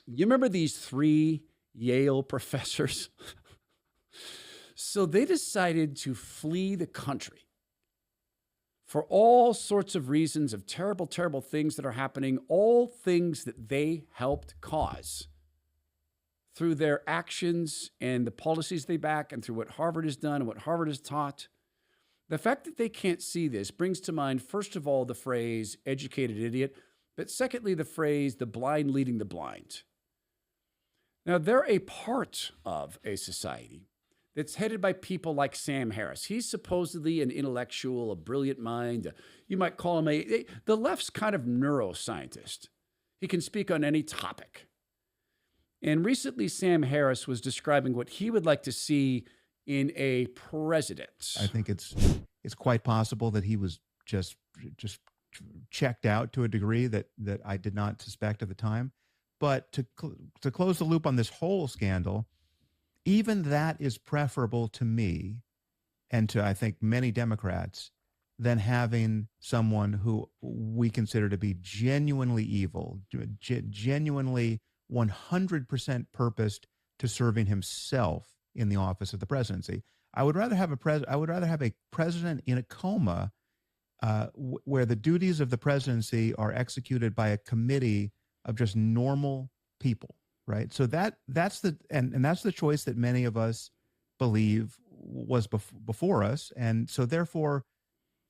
You remember these three Yale professors? So they decided to flee the country for all sorts of reasons of terrible, terrible things that are happening, all things that they helped cause through their actions and the policies they back and through what Harvard has done and what Harvard has taught. The fact that they can't see this brings to mind, first of all, the phrase educated idiot, but secondly, the phrase the blind leading the blind. Now, they're a part of a society that's headed by people like Sam Harris. He's supposedly an intellectual, a brilliant mind. You might call him the left's kind of neuroscientist. He can speak on any topic. And recently, Sam Harris was describing what he would like to see in a president. I think it's quite possible that he was just checked out to a degree that I did not suspect at the time. But to close the loop on this whole scandal, even that is preferable to me and to, I think, many Democrats than having someone who we consider to be genuinely evil, genuinely 100% purposed to serving himself in the office of the presidency. I would rather have a president in a coma where the duties of the presidency are executed by a committee of just normal people, right? So that's the choice that many of us believe was before us, and so therefore,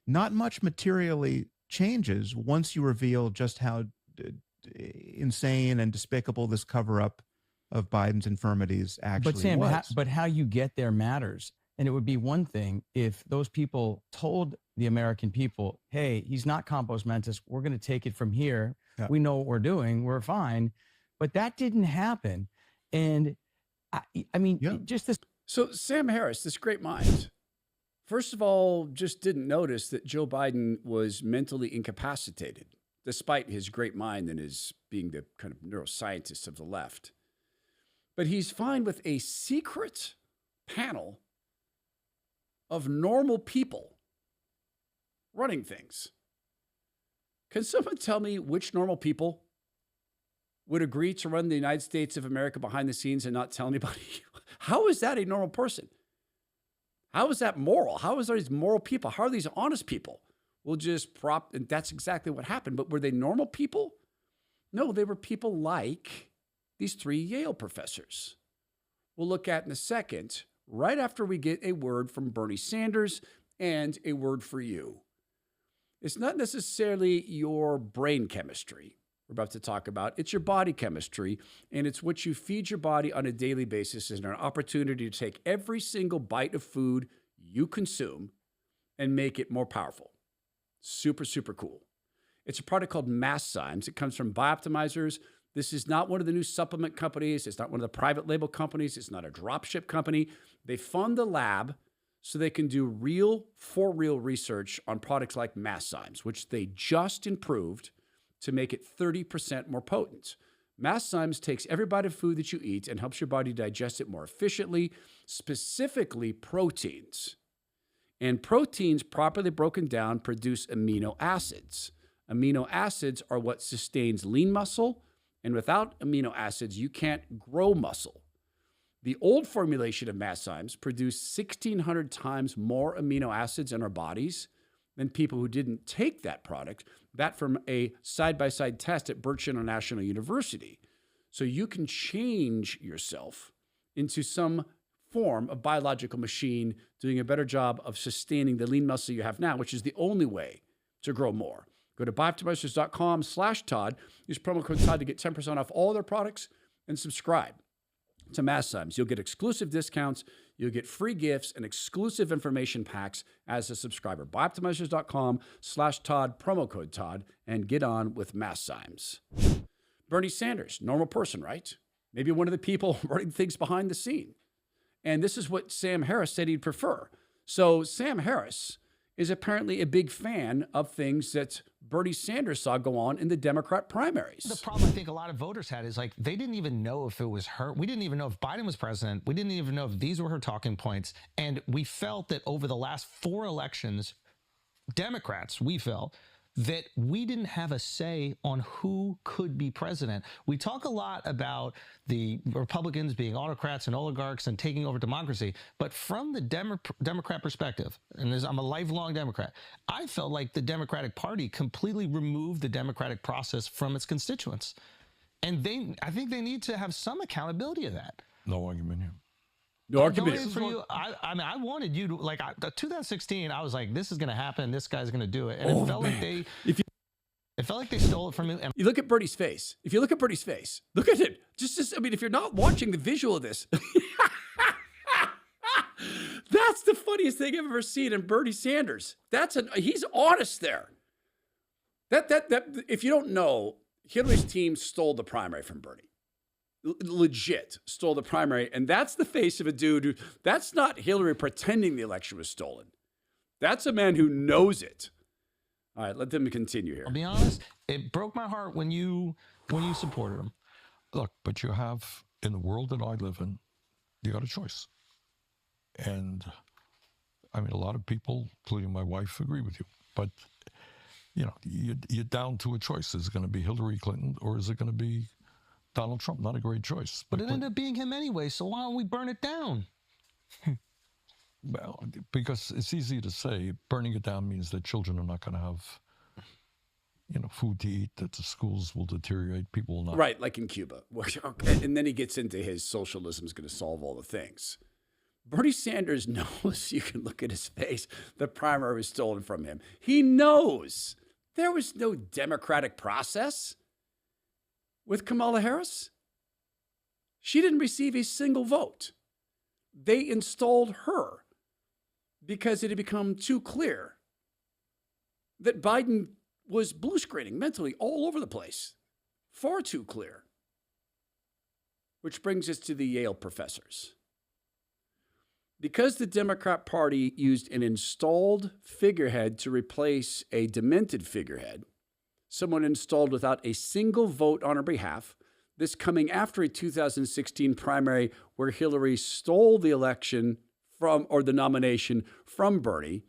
not much materially changes once you reveal just how insane and despicable this cover-up of Biden's infirmities actually but Sam, was. But how you get there matters. And it would be one thing if those people told the American people, hey, he's not compos mentis. We're going to take it from here. Yeah. We know what we're doing. We're fine. But that didn't happen. And I mean, just this. So Sam Harris, this great mind, first of all, just didn't notice that Joe Biden was mentally incapacitated, despite his great mind and his being the kind of neuroscientist of the left. But he's fine with a secret panel of normal people running things. Can someone tell me which normal people would agree to run the United States of America behind the scenes and not tell anybody? How is that a normal person? How is that moral? How are these moral people? How are these honest people? We'll just and that's exactly what happened. But were they normal people? No, they were people like these three Yale professors. We'll look at in a second, right after we get a word from Bernie Sanders and a word for you. It's not necessarily your brain chemistry we're about to talk about. It's your body chemistry, and it's what you feed your body on a daily basis and an opportunity to take every single bite of food you consume and make it more powerful. Super, super cool. It's a product called Masszymes. It comes from Bioptimizers. This is not one of the new supplement companies. It's not one of the private label companies. It's not a dropship company. They fund the lab so they can do real, for real research on products like Masszymes, which they just improved to make it 30% more potent. Masszymes takes every bite of food that you eat and helps your body digest it more efficiently, specifically proteins. And proteins, properly broken down, produce amino acids. Amino acids are what sustains lean muscle, and without amino acids, you can't grow muscle. The old formulation of Masszymes produced 1,600 times more amino acids in our bodies than people who didn't take that product. That from a side-by-side test at Birch International University. So you can change yourself into some form of biological machine doing a better job of sustaining the lean muscle you have now, which is the only way to grow more. Go to bioptimizers.com/Todd. Use promo code Todd to get 10% off all their products and subscribe to Masszymes. You'll get exclusive discounts. You'll get free gifts and exclusive information packs as a subscriber. Bioptimizers.com/Todd, promo code Todd, and get on with Masszymes. Bernie Sanders, normal person, right? Maybe one of the people running things behind the scene. And this is what Sam Harris said he'd prefer. So Sam Harris is apparently a big fan of things that Bernie Sanders saw go on in the Democrat primaries. The problem I think a lot of voters had is like, they didn't even know if it was her. We didn't even know if Biden was president. We didn't even know if these were her talking points. And we felt that over the last 4 elections, Democrats, we felt, that we didn't have a say on who could be president. We talk a lot about the Republicans being autocrats and oligarchs and taking over democracy, but from the Democrat perspective, and I'm a lifelong Democrat, I felt like the Democratic Party completely removed the democratic process from its constituents. And I think they need to have some accountability of that. No argument here. No argument. For you, I mean, I wanted you to, like, 2016, I was like, this is going to happen. This guy's going to do it. And it felt like it felt like they stole it from him. And You look at Bernie's face. If you look at Bernie's face, look at it. I mean, if you're not watching the visual of this, that's the funniest thing I've ever seen in Bernie Sanders. He's honest there. If you don't know, Hillary's team stole the primary from Bernie. Legit stole the primary. And that's the face of a dude who, that's not Hillary pretending the election was stolen. That's a man who knows it. All right, let them continue here. I'll be honest, it broke my heart when you supported him. Look, but you have, in the world that I live in, you got a choice. And I mean, a lot of people, including my wife, agree with you. But, you know, you're down to a choice. Is it going to be Hillary Clinton or is it going to be Donald Trump? Not a great choice. But it ended up being him anyway, so why don't we burn it down? Well, because it's easy to say burning it down means that children are not going to have, you know, food to eat, that the schools will deteriorate, people will not. Right, like in Cuba. Okay. And then he gets into his socialism is going to solve all the things. Bernie Sanders knows, you can look at his face, the primary was stolen from him. He knows there was no democratic process with Kamala Harris. She didn't receive a single vote. They installed her because it had become too clear that Biden was blue screening mentally all over the place. Far too clear. Which brings us to the Yale professors. Because the Democrat Party used an installed figurehead to replace a demented figurehead, someone installed without a single vote on her behalf, this coming after a 2016 primary where Hillary stole the election from, or the nomination from Bernie,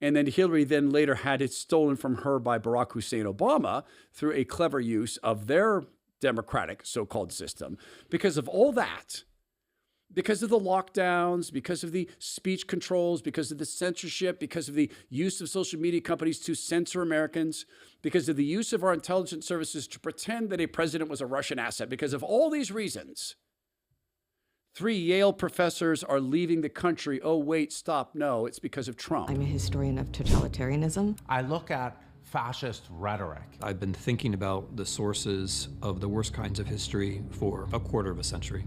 and then Hillary then later had it stolen from her by Barack Hussein Obama through a clever use of their democratic so-called system. Because of all that, because of the lockdowns, because of the speech controls, because of the censorship, because of the use of social media companies to censor Americans, because of the use of our intelligence services to pretend that a president was a Russian asset, because of all these reasons, 3 Yale professors are leaving the country. Oh, wait, stop. No, it's because of Trump. I'm a historian of totalitarianism. I look at fascist rhetoric. I've been thinking about the sources of the worst kinds of history for a quarter of a century.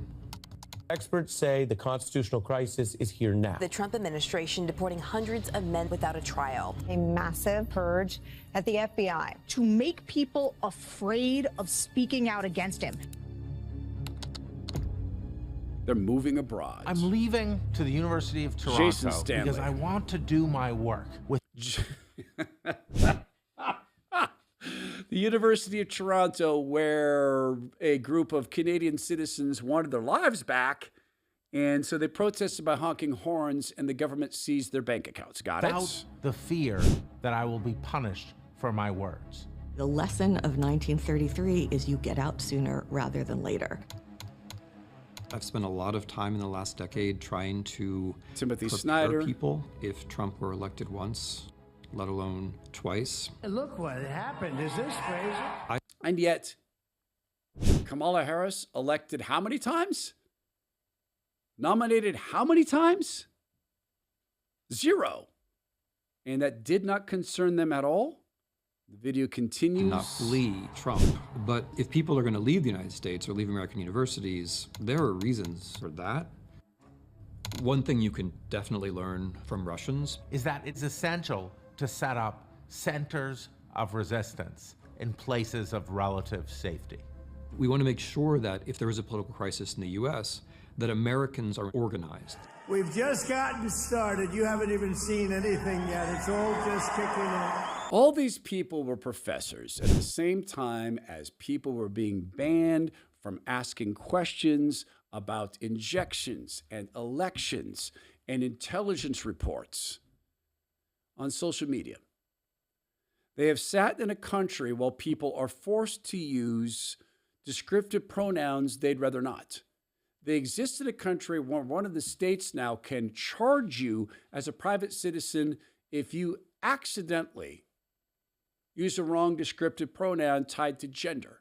Experts say the constitutional crisis is here now. The Trump administration deporting hundreds of men without a trial. A massive purge at the FBI to make people afraid of speaking out against him. They're moving abroad. I'm leaving to the University of Toronto Jason Stanley. because I want to do my work with the University of Toronto, where a group of Canadian citizens wanted their lives back, and so they protested by honking horns, and the government seized their bank accounts. Got without it? the fear that I will be punished for my words. The lesson of 1933 is you get out sooner rather than later. I've spent a lot of time in the last decade trying to Timothy prepare Snyder. people if Trump were elected once, let alone twice. Look what happened. Is this crazy? And yet, Kamala Harris elected how many times? Nominated how many times? 0. And that did not concern them at all. The video continues. Not flee Trump. But if people are going to leave the United States or leave American universities, there are reasons for that. One thing you can definitely learn from Russians Is that it's essential to set up centers of resistance in places of relative safety. we want to make sure that if there is a political crisis in the U.S., that Americans are organized. We've just gotten started. You haven't even seen anything yet. It's all just kicking off. All these people were professors at the same time as people were being banned from asking questions about injections and elections and intelligence reports on social media. They have sat in a country while people are forced to use descriptive pronouns they'd rather not. They exist in a country where one of the states now can charge you as a private citizen if you accidentally use a wrong descriptive pronoun tied to gender.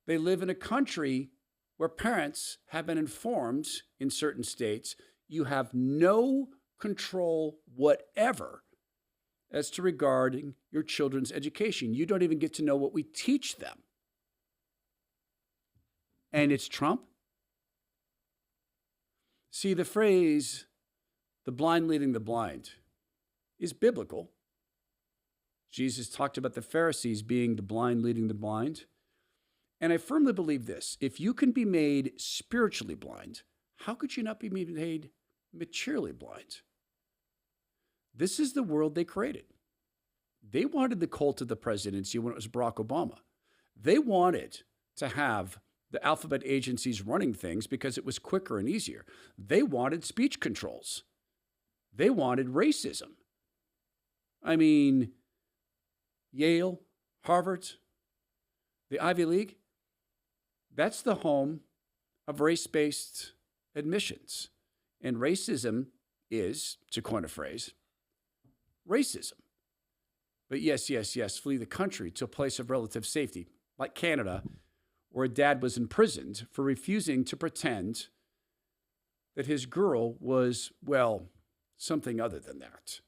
They live in a country where parents have been informed in certain states you have no control whatever as to regarding your children's education. You don't even get to know what we teach them. And it's Trump. See, the phrase, the blind leading the blind, is biblical. Jesus talked about the Pharisees being the blind leading the blind. And I firmly believe this: if you can be made spiritually blind, how could you not be made materially blind? This is the world they created. They wanted the cult of the presidency when it was Barack Obama. They wanted to have the alphabet agencies running things because it was quicker and easier. They wanted speech controls. They wanted racism. I mean, Yale, Harvard, the Ivy League, that's the home of race-based admissions. And racism is, to coin a phrase, racism. But yes, flee the country to a place of relative safety, like Canada, where a dad was imprisoned for refusing to pretend that his girl was, well, something other than that.